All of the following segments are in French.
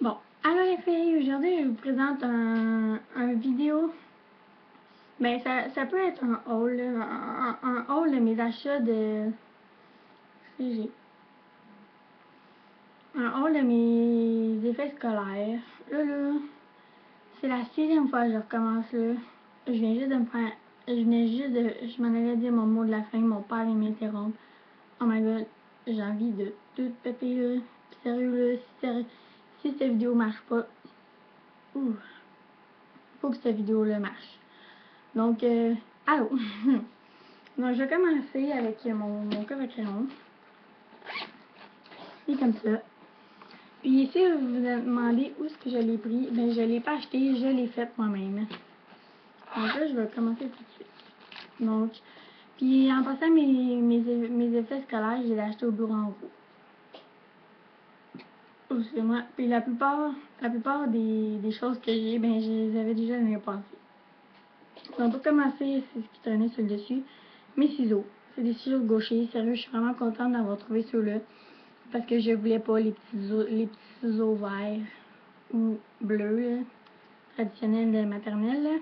Bon, alors les filles, aujourd'hui je vous présente un vidéo. Ben ça peut être un haul, un haul de mes achats de CG. Un haul de mes effets scolaires. Là, c'est la 6e fois que je recommence là. Je viens juste de me faire. Je m'en allais dire mon mot de la fin, mon père vient m'interrompre. Oh my god, j'ai envie de tout péter là. Sérieux là, si cette vidéo marche pas. Ouh. Faut que cette vidéo-là marche. Donc, allô. Donc, je vais commencer avec mon coffre à crayon. C'est comme ça. Puis, si vous vous demandez où est-ce que je l'ai pris, ben je l'ai pas acheté, je l'ai fait moi-même. Donc là, je vais commencer tout de suite. Donc, puis en passant mes effets scolaires, je les ai achetés au bureau en gros. Excusez-moi. Puis la plupart des choses que j'ai, ben je les avais déjà l'année passée. Donc pour commencer, c'est ce qui traînait sur le dessus. Mes ciseaux. C'est des ciseaux gauchers. Sérieux, je suis vraiment contente d'avoir trouvé ceux-là. Parce que je voulais pas les petits ciseaux verts ou bleus, là, traditionnels de maternelle. Là.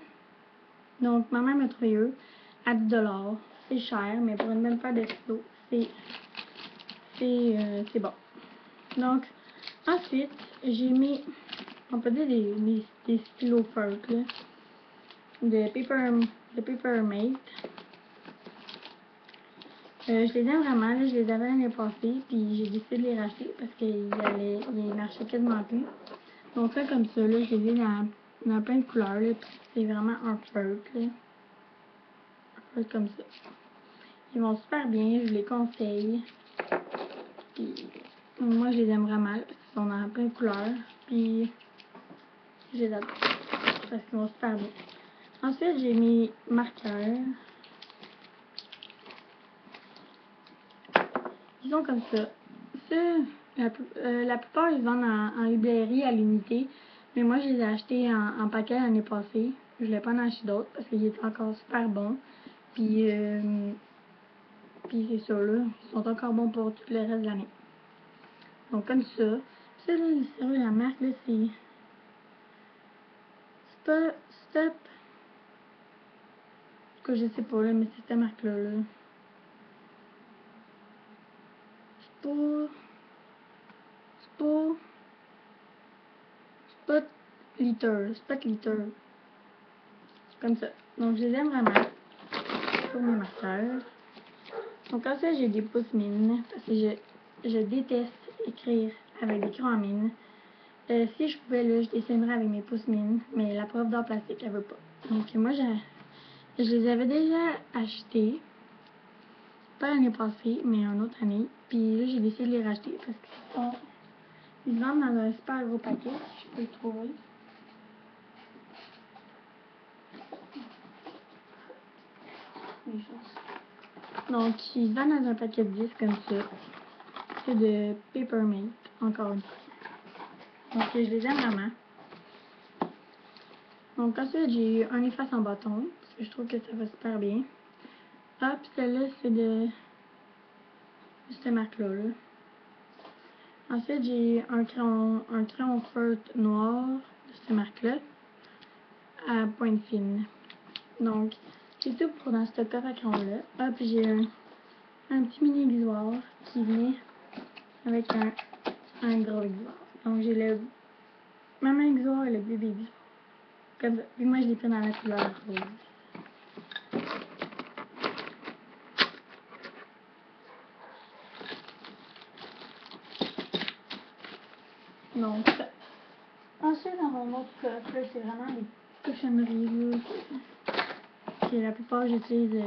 Donc ma mère m'a trouvé eux à 10$. C'est cher, mais pour une bonne paire de ciseaux, c'est bon. Donc ensuite, j'ai mis, on peut dire des stylos Ferg, là, de Papermate. Je les aime vraiment, là, je les avais l'année passée, puis j'ai décidé de les racheter parce qu'ils marchaient quasiment plus. Donc là, comme ça, là, je les ai dans plein de couleurs, là, puis c'est vraiment un feutre, là. Un feutre comme ça. Ils vont super bien, je vous les conseille. Puis, moi, je les aime vraiment, là, parce qu'ils sont dans plein de couleurs, puis je les adore, parce qu'ils vont super bien. Ensuite, j'ai mis marqueurs. Ils sont comme ça. La plupart, ils vendent en librairie à l'unité. Mais moi, je les ai achetés en paquet l'année passée. Je ne voulais pas en acheter d'autres parce qu'ils étaient encore super bons. Puis c'est ça, là. Ils sont encore bons pour tout le reste de l'année. Donc, comme ça. Ça, là, sérieux, la marque, là, c'est Stop. En tout cas, je sais pas, là, mais c'est cette marque-là, là. Spot Liter. Comme ça. Donc, je les aime vraiment. Pour mes marqueurs. Donc ensuite, j'ai des pouces mine. Parce que je déteste écrire avec des crayons à mine. Si je pouvais, là, je dessinerais avec mes pouces mine. Mais la prof d'art plastique, elle veut pas. Donc moi, je les avais déjà achetés. Pas l'année passée, mais une autre année. Puis là, j'ai décidé de les racheter. Parce qu'ils vendent dans un super gros paquet. Je peux le trouver. Les choses. Donc, ils vendent dans un paquet de 10 comme ça. C'est de Papermate, encore une fois. Donc, je les aime vraiment. Donc, ensuite, j'ai eu un efface en bâton, parce que je trouve que ça va super bien. Ah, puis celle-là, c'est de cette marque-là. Là. Ensuite, j'ai eu un crayon feutre noir de cette marque-là, à pointe fine. Donc, c'est tout pour dans ce coffre à crayon-là. Ah, puis j'ai un petit mini aiguisoir qui venait avec un gros aiguisoir. Donc, j'ai le même aiguisoir et le bébé aiguisoir. Comme ça. Puis moi, je l'ai pris dans la couleur rose. Donc, ensuite, dans mon autre coffre, c'est vraiment des cochonneries là, que la plupart j'utilise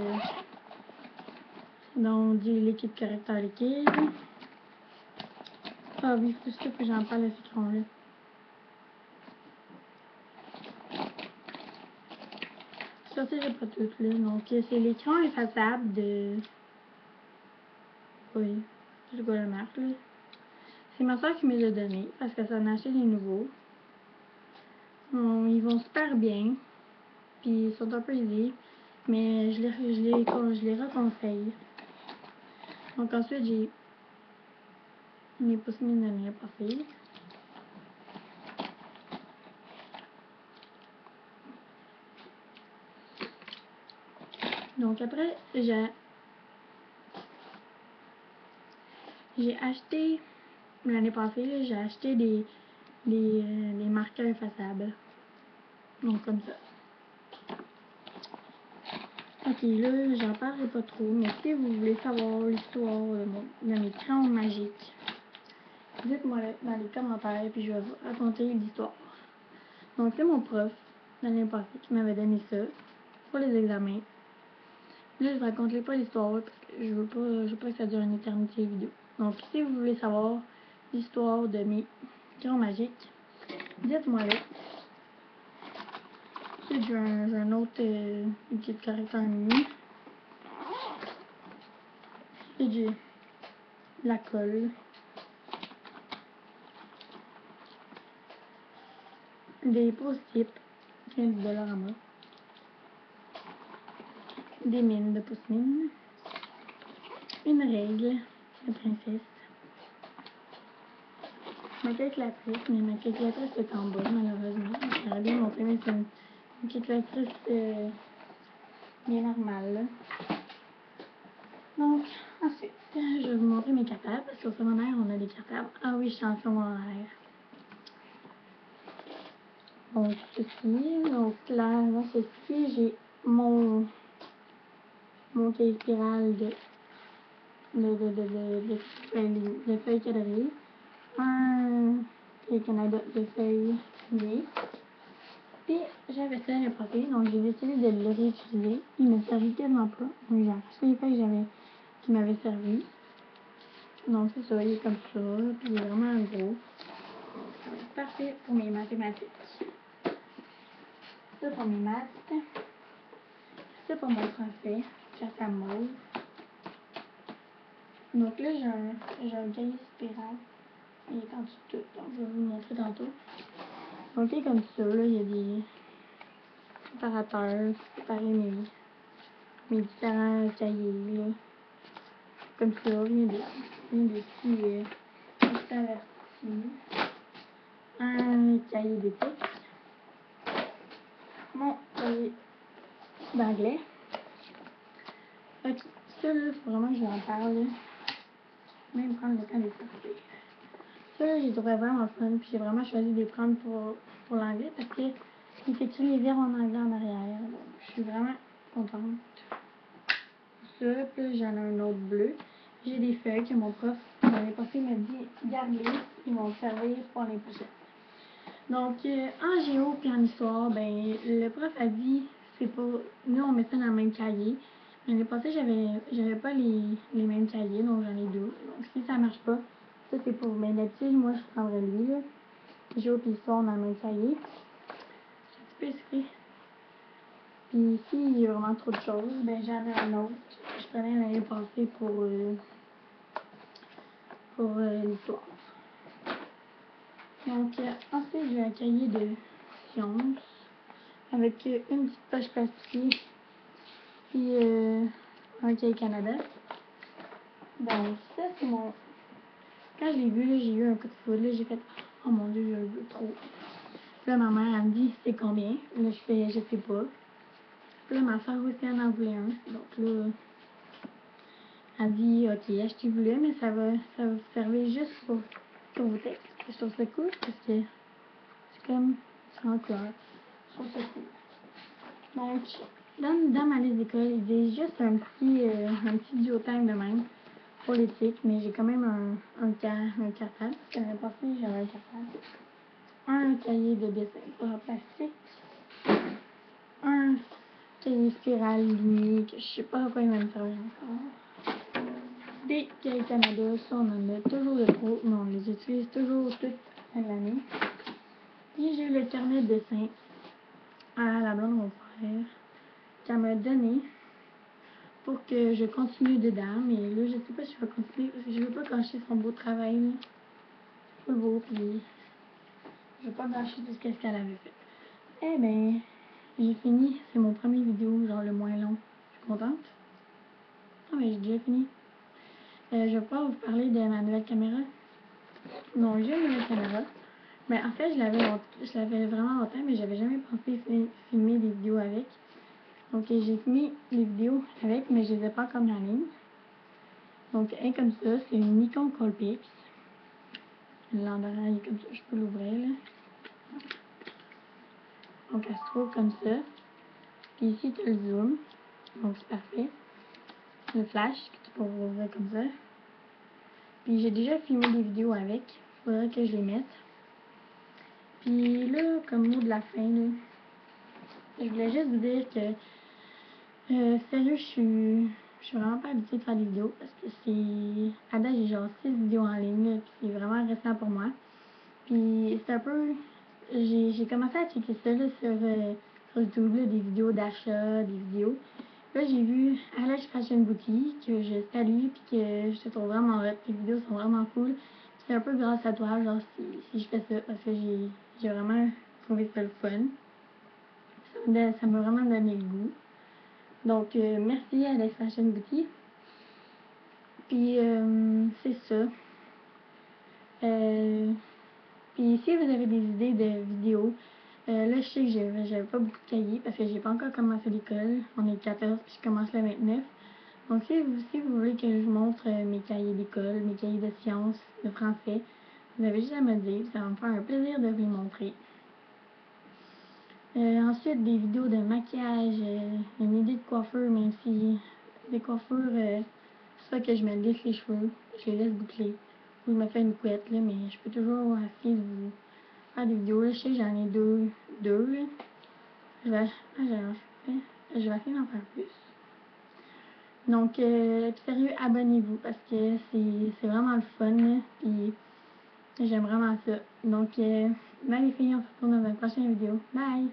dans du liquide correcteur liquide. Ah oui, c'est sûr que j'en parle à ce crayon-là. Je sortirai pas toutes là. Donc, c'est l'écran effaçable de. Oui, je sais pas la marque là. C'est ma soeur qui me l'a donné parce que ça en a acheté des nouveaux. Ils vont super bien. Puis ils sont un peu easy. Mais je les reconseille. Donc ensuite, j'ai mes pouces mine de l'année passée. Donc après, j'ai acheté, l'année passée, j'ai acheté des marqueurs effaçables. Donc comme ça. Ok, là, j'en parlerai pas trop, mais si vous voulez savoir l'histoire de mes crayons magiques, dites-moi dans les commentaires, puis je vais vous raconter l'histoire. Donc, c'est mon prof, l'année passée, qui m'avait donné ça pour les examens. Là, je ne raconterai pas l'histoire, parce que je veux pas que ça dure une éternité vidéo. Donc, si vous voulez savoir l'histoire de mes crayons magiques, dites-moi là. J'ai un autre petit correcteur mini. Et j'ai de la colle. Des post-it, 15$ à moi. Des mines de pousse-mine. Une règle de princesse. Ma calculatrice, mais ma calculatrice est en bas, malheureusement. J'aurais bien montré, mais c'est une calculatrice bien normale. Là. Donc, ensuite, je vais vous montrer mes cartables, parce qu'au secondaire, on a des cartables. Ah oui, je suis en secondaire. Donc, ceci, donc là, dans ceci, j'ai mon cahier spirale de feuilles colorées, un cahier Canada de feuilles liées. Puis j'avais ça l'année passée, donc j'ai décidé de le réutiliser. Il me servait tellement pas. Donc j'ai acheté les feuilles qui m'avaient servi. Donc c'est ça, il est comme ça, puis il est vraiment gros. Ça va être parfait pour mes mathématiques. Ça pour mes maths. Ça pour mon français, carte à mauve. Donc là, j'ai un cahier spirale. Il est en dessous de tout, donc je vais vous le montrer tantôt. Donc il est comme ça, là, il y a des séparateurs, séparer mes différents cahiers, là. Comme ça, rien de petits avertis. Un cahier d'éthique. Mon cahier d'anglais. Ok, ça là, faut vraiment que je en parle. Là. Même prendre le temps de les sortir. Ça là, j'ai trouvé vraiment fun, puis j'ai vraiment choisi de les prendre pour l'anglais parce que il est écrit les verbes en anglais en arrière. Donc, je suis vraiment contente. Ça, puis j'en ai un autre bleu. J'ai des feuilles que mon prof l'année passée m'a dit garde-les, ils vont servir pour l'année prochaine. Donc, en géo puis en histoire, ben, le prof a dit, c'est pas, nous on met ça dans le même cahier. L'année passée, j'avais pas les mêmes cahiers, donc j'en ai deux. Donc, si ça marche pas, ça c'est pour, ben, d'habitude, moi je prendrais lui, là. Géo puis histoire dans le même cahier. C'est un petit peu écrit. Puis, s'il y a vraiment trop de choses, ben, j'en ai un autre. Je prenais l'année passée pour l'histoire. Donc, ensuite, j'ai un cahier de sciences avec une petite poche plastique puis un cahier Canada. Donc, ça, c'est mon. Quand je l'ai vu, là, j'ai eu un coup de foudre. J'ai fait oh mon dieu, je le veux trop. Puis là, ma mère, elle me dit c'est combien. Là, je fais je sais pas. Puis là, ma soeur aussi en voulait un. Donc là, elle dit ok, achetez-vous-le, mais ça va vous servir juste pour vos textes. Je trouve ça cool parce que c'est comme c'est en couleur. Je trouve ça cool. Donc, dans ma liste d'école, ils disent juste un petit duotime de même pour l'éthique, mais j'ai quand même un cartable. L'année passée, j'avais un cartable. Un cahier de dessin pour en plastique. Un cahier spirale lié, que je sais pas à quoi il va me servir encore. Des cahiers Canada, ça on en a toujours de trop, mais on les utilise toujours toute l'année. Et j'ai le carnet de dessin à la blonde de mon frère qu'elle m'a donné pour que je continue dedans, mais là je sais pas si je vais continuer parce que je veux pas gâcher son beau travail là. Pas le beau, puis je veux pas gâcher tout ce qu'elle avait fait. Eh ben, j'ai fini, c'est mon premier vidéo, genre le moins long. Je suis contente. Ah mais j'ai déjà fini. Je vais pas vous parler de ma nouvelle caméra. Non, j'ai une nouvelle caméra. Mais en fait, je l'avais vraiment longtemps, mais j'avais jamais pensé filmer des vidéos avec. Donc j'ai filmé les vidéos avec, mais je les ai pas comme en ligne. Donc elle est comme ça, c'est une Nikon Coolpix. L'endroit est comme ça, je peux l'ouvrir là. Donc elle se trouve comme ça. Puis ici tu as le zoom, donc c'est parfait. Le flash que tu peux ouvrir comme ça. Puis j'ai déjà filmé des vidéos avec, faudrait que je les mette. Puis là, comme mot de la fin, là, je voulais juste vous dire que sérieux, je suis vraiment pas habituée de faire des vidéos parce que c'est. À date, j'ai genre 6 vidéos en ligne, là, puis c'est vraiment récent pour moi. Puis c'est un peu. J'ai commencé à checker ça là, sur YouTube, là, des vidéos d'achat, des vidéos. Là, j'ai vu Alex Fashion Boutique, que je salue, puis que je te trouve vraiment hot. Tes vidéos sont vraiment cool. Puis c'est un peu grâce à toi, genre, si je fais ça, parce que j'ai vraiment trouvé ça le fun. Ça m'a vraiment donné le goût. Donc, merci à Alex Fashion Boutique. Puis, c'est ça. Puis, si vous avez des idées de vidéos, là, je sais que j'avais pas beaucoup de cahiers parce que j'ai pas encore commencé l'école. On est le 14 puis je commence le 29. Donc, si vous voulez que je vous montre mes cahiers d'école, mes cahiers de sciences, de français, vous avez juste à me dire. Ça va me faire un plaisir de vous les montrer. Ensuite, des vidéos de maquillage, une idée de coiffure, même si des coiffures, soit que je me lisse les cheveux, je les laisse boucler, ou je me fais une couette, là, mais je peux toujours essayer de vous faire des vidéos. Là, je sais que j'en ai deux, là. Je vais essayer d'en faire plus. Donc, sérieux, abonnez-vous parce que c'est vraiment le fun, là, puis j'aime vraiment ça. Donc, bye les filles, on se retrouve dans une prochaine vidéo. Bye!